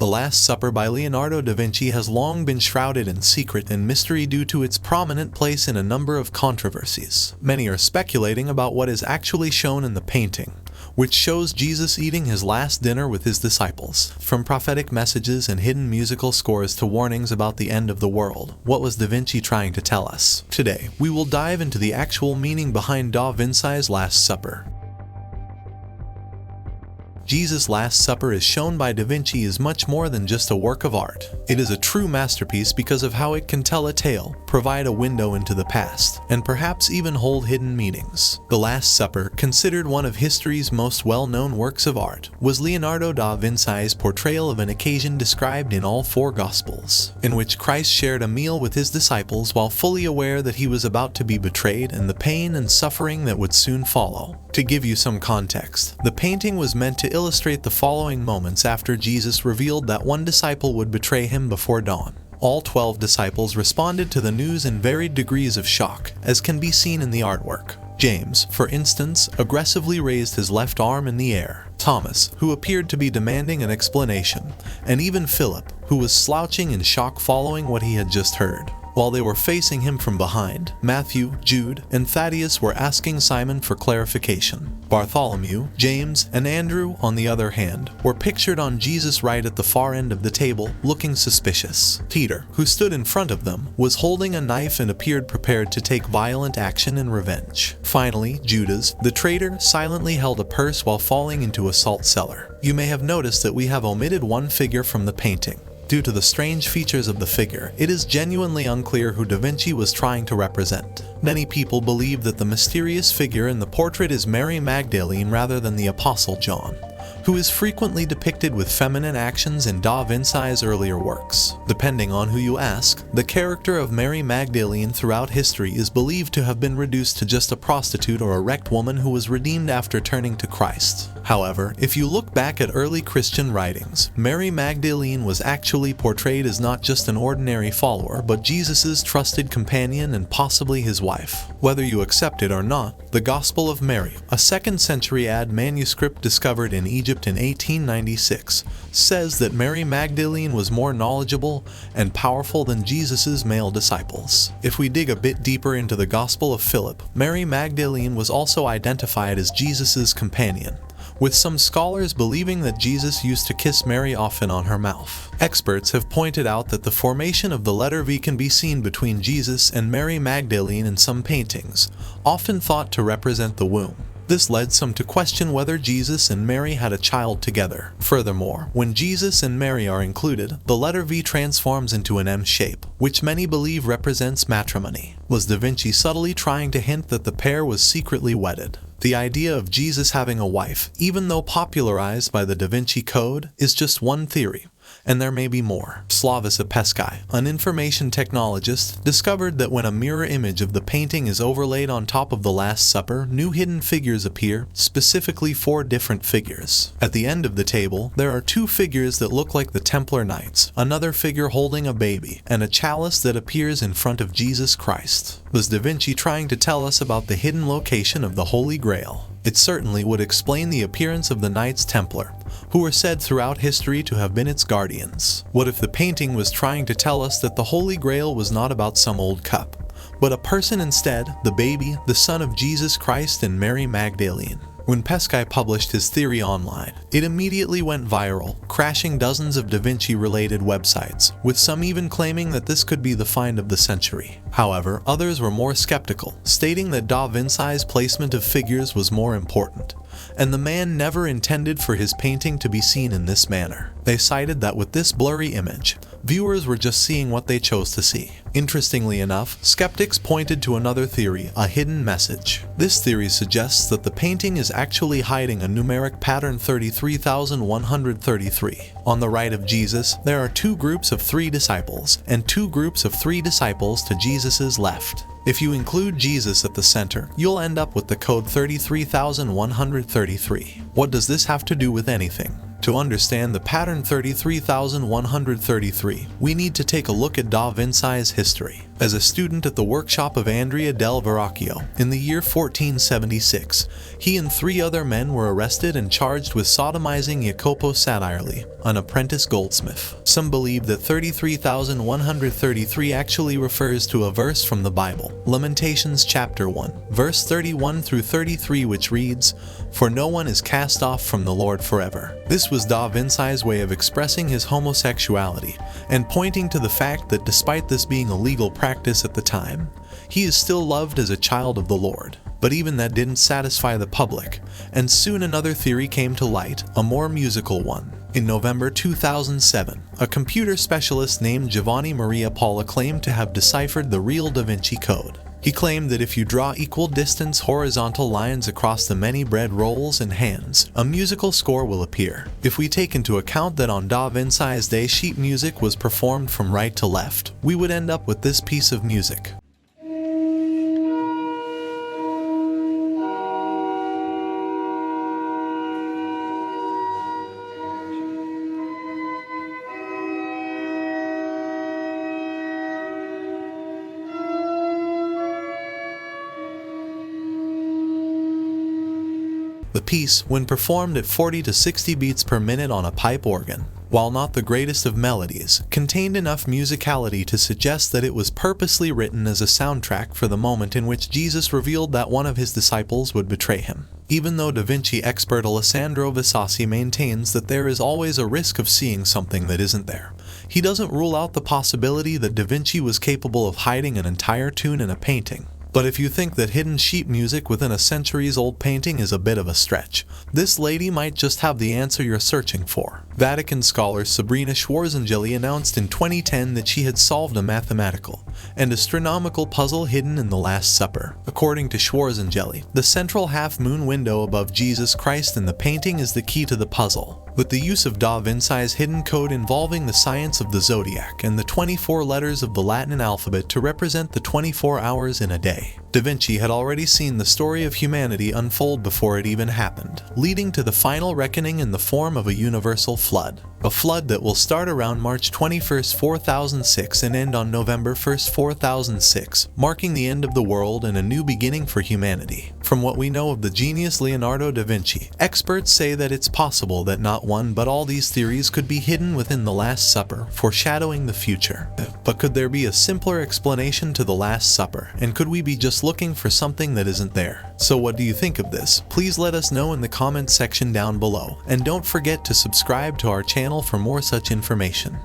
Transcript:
The Last Supper by Leonardo da Vinci has long been shrouded in secret and mystery due to its prominent place in a number of controversies. Many are speculating about what is actually shown in the painting, which shows Jesus eating his last dinner with his disciples. From prophetic messages and hidden musical scores to warnings about the end of the world, what was Da Vinci trying to tell us? Today, we will dive into the actual meaning behind Da Vinci's Last Supper. Jesus' Last Supper is shown by Da Vinci is much more than just a work of art. It is a true masterpiece because of how it can tell a tale, provide a window into the past, and perhaps even hold hidden meanings. The Last Supper, considered one of history's most well-known works of art, was Leonardo da Vinci's portrayal of an occasion described in all four Gospels, in which Christ shared a meal with his disciples while fully aware that he was about to be betrayed and the pain and suffering that would soon follow. To give you some context, the painting was meant to illustrate the following moments after Jesus revealed that one disciple would betray him before dawn. All 12 disciples responded to the news in varied degrees of shock, as can be seen in the artwork. James, for instance, aggressively raised his left arm in the air. Thomas, who appeared to be demanding an explanation, and even Philip, who was slouching in shock following what he had just heard. While they were facing him from behind, Matthew, Jude, and Thaddeus were asking Simon for clarification. Bartholomew, James, and Andrew, on the other hand, were pictured on Jesus' right at the far end of the table, looking suspicious. Peter, who stood in front of them, was holding a knife and appeared prepared to take violent action in revenge. Finally, Judas, the traitor, silently held a purse while falling into a salt cellar. You may have noticed that we have omitted one figure from the painting. Due to the strange features of the figure, it is genuinely unclear who Da Vinci was trying to represent. Many people believe that the mysterious figure in the portrait is Mary Magdalene rather than the Apostle John, who is frequently depicted with feminine actions in Da Vinci's earlier works. Depending on who you ask, the character of Mary Magdalene throughout history is believed to have been reduced to just a prostitute or a wrecked woman who was redeemed after turning to Christ. However, if you look back at early Christian writings, Mary Magdalene was actually portrayed as not just an ordinary follower, but Jesus' trusted companion and possibly his wife. Whether you accept it or not, the Gospel of Mary, a 2nd century AD manuscript discovered in Egypt in 1896, says that Mary Magdalene was more knowledgeable and powerful than Jesus' male disciples. If we dig a bit deeper into the Gospel of Philip, Mary Magdalene was also identified as Jesus' companion, with some scholars believing that Jesus used to kiss Mary often on her mouth. Experts have pointed out that the formation of the letter V can be seen between Jesus and Mary Magdalene in some paintings, often thought to represent the womb. This led some to question whether Jesus and Mary had a child together. Furthermore, when Jesus and Mary are included, the letter V transforms into an M shape, which many believe represents matrimony. Was Da Vinci subtly trying to hint that the pair was secretly wedded? The idea of Jesus having a wife, even though popularized by the Da Vinci Code, is just one theory, and there may be more. Slavis Peskai, an information technologist, discovered that when a mirror image of the painting is overlaid on top of the Last Supper, new hidden figures appear, specifically 4 different figures. At the end of the table, there are 2 figures that look like the Templar Knights, another figure holding a baby, and a chalice that appears in front of Jesus Christ. Was Da Vinci trying to tell us about the hidden location of the Holy Grail? It certainly would explain the appearance of the Knights Templar, who are said throughout history to have been its guardians. What if the painting was trying to tell us that the Holy Grail was not about some old cup, but a person instead, the baby, the son of Jesus Christ and Mary Magdalene? When Peskai published his theory online, it immediately went viral, crashing dozens of Da Vinci-related websites, with some even claiming that this could be the find of the century. However, others were more skeptical, stating that Da Vinci's placement of figures was more important, and the man never intended for his painting to be seen in this manner. They cited that with this blurry image, viewers were just seeing what they chose to see. Interestingly enough, skeptics pointed to another theory, a hidden message. This theory suggests that the painting is actually hiding a numeric pattern 33,133. On the right of Jesus, there are 2 groups of 3 disciples, and 2 groups of 3 disciples to Jesus' left. If you include Jesus at the center, you'll end up with the code 33,133. What does this have to do with anything? To understand the pattern 33,133, we need to take a look at Da Vinci's history. As a student at the workshop of Andrea del Verrocchio in the year 1476, he and 3 other men were arrested and charged with sodomizing Jacopo Satirli, an apprentice goldsmith. Some believe that 33,133 actually refers to a verse from the Bible, Lamentations chapter 1, verse 31 through 33, which reads, "For no one is cast off from the Lord forever." This was Da Vinci's way of expressing his homosexuality and pointing to the fact that despite this being a legal practice at the time, he is still loved as a child of the Lord. But even that didn't satisfy the public, and soon another theory came to light, a more musical one. In November 2007, a computer specialist named Giovanni Maria Paula claimed to have deciphered the real Da Vinci Code. He claimed that if you draw equal distance horizontal lines across the many bread rolls and hands, a musical score will appear. If we take into account that on Da Vinci's day sheet music was performed from right to left, we would end up with this piece of music. The piece, when performed at 40 to 60 beats per minute on a pipe organ, while not the greatest of melodies, contained enough musicality to suggest that it was purposely written as a soundtrack for the moment in which Jesus revealed that one of his disciples would betray him. Even though Da Vinci expert Alessandro Visassi maintains that there is always a risk of seeing something that isn't there, he doesn't rule out the possibility that Da Vinci was capable of hiding an entire tune in a painting. But if you think that hidden sheet music within a centuries-old painting is a bit of a stretch, this lady might just have the answer you're searching for. Vatican scholar Sabrina Schwarzangeli announced in 2010 that she had solved a mathematical and astronomical puzzle hidden in the Last Supper. According to Schwarzangeli, the central half-moon window above Jesus Christ in the painting is the key to the puzzle. With the use of Da Vinci's hidden code involving the science of the zodiac and the 24 letters of the Latin alphabet to represent the 24 hours in a day, Da Vinci had already seen the story of humanity unfold before it even happened, leading to the final reckoning in the form of a universal flood. A flood that will start around March 21, 4006 and end on November 1, 4006, marking the end of the world and a new beginning for humanity. From what we know of the genius Leonardo da Vinci, experts say that it's possible that not one but all these theories could be hidden within the Last Supper, foreshadowing the future. But could there be a simpler explanation to the Last Supper, and could we be just looking for something that isn't there? So what do you think of this? Please let us know in the comments section down below, and don't forget to subscribe to our channel for more such information.